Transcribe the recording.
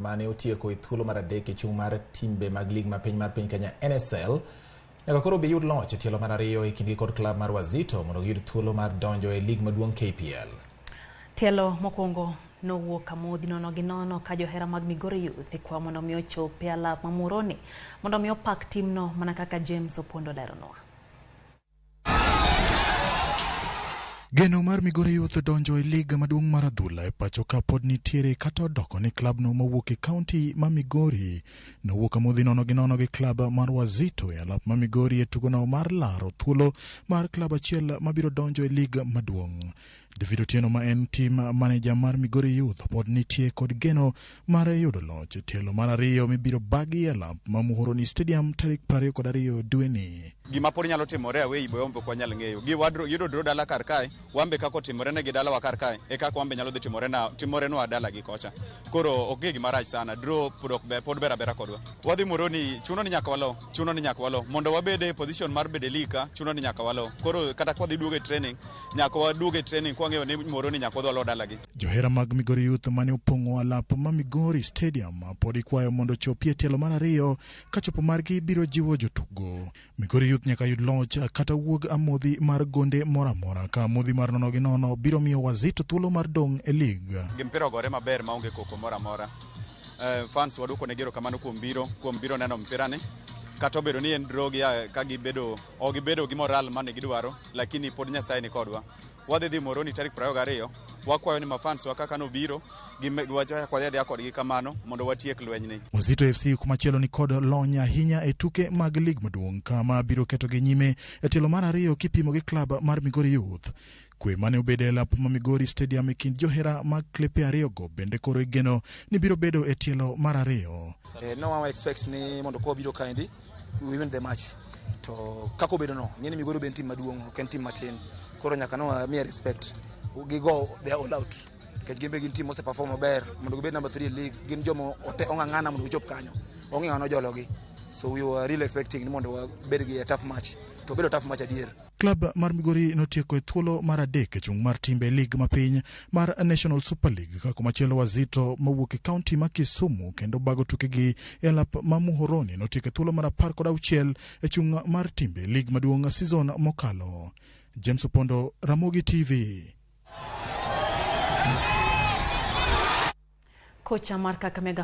mane otieko e thuolo mar adek e chung' mar timbe mag lig mapiny mar piny Kenya NSL nyaka koro bi yud loch e tielo mar ariyo e kindgi kod klab mar Wazito mondo giyud thuolo mar donjo e lig maduong' KPL. Tielo mokwongo nowuok amodhi 0-0 ka johera mag Migori Youth kwa mondo mi ochop e alap ma Muroni mondo mi opak timno mana kaka James Opondo leronwa. Geno mar Migori Youth donjo e lig maduong' mar adhula e pacho ka pod nitiere kata odoko ni klab no mawuok e kaunti ma Migori nowuok amodhi 0-0 gi klab mar Wazito e alap ma Migori e tugono mar laro thuolo mar klab achiel mabiro donjo e lig maduong'. David Otieno ma en team manager mar Migori Youth pod nitie kod geno mar yudo loch e tielo mar ariyo mibiro bagi e alap ma Muhoroni Stadium tarik 22 dwe ni. Gima pod nyalo timore away bombe kwa nyal ng'eyo gi wadro yudo dro dala kar kae wambe kako timore ne gi dala wa kar kae e kako wambe nyalo dhi timore no dala gi kocha koro ok gima rach sana dro pod bera kodwa wadhi Muhoroni chuno ni nyaka walo mondo wabede e position mar bede lika chuno ni nyaka walo koro kata kwa dhi duogo e training nyaka waduogo e training kwa ng'eyo ni Muhoroni nyaka wadhi dala gi. Johera mag Migori Youth mane opong'o alap ma Migori Stadium pod ikwayo mondo chopie tielo mar ariyo ka chopo margi biro jiwo jotugo. Migori Youth nyaka yud loch kata wuog amodhi mar gonde moramora ka amodhi mar 0-0 biro miyo Wazito thuolo mar dong' e lig. Gimpira ogore maber maonge koko moramora. Fans waduoko ne gero kamano kuom biro neno mpira ni. Kata obedo ni en drogi ka gibedo gi moral mane gidwaro lakini pod Nyasaye ni kodwa. Wadhi dhi Muhoroni tarik 22 wakwayo ni mafans wa kaka no biro giwacha kwa yadhi akodgi kamano mondo watiek lweny ni. Wazito FC kumachielo ni kod lony ahinya e tuke mag lig maduong' kama biro keto gi nyime e tielo mar ariyo kipimo gi klab mar Migori Youth. Kwe mane obede e lap ma Migori Stadium e kind johera mag klepe ariyo go bende koro igeno ni biro bedo e tielo mar ariyo. No one expects ni mondo ko biro kaendi we win the match. To kako bedo no ngeni Migori ben team maduong' ok en team matin koro nyaka no me respect we go they are all out ke gimbe gin team mose perform maber mondo gibed number 3 league gin jomo ong'ang'ana mondo gichop kanyo ong'eyo no jologi so we were really expecting ni mondo bed gi a tough match to bedo tough match adier. Klab mar Migori notieko e thuolo mar adek e chung' mar timbe lig mapiny mar National Super League ka kumachielo Wazito mawuok e kaunti ma Kisumu kendo bago tukegi e alap ma Muhoroni notieko e thuolo mar 16 e chung' mar timbe lig maduong' season mokalo. James Opondo, Ramogi TV. Kocha mar Kakamega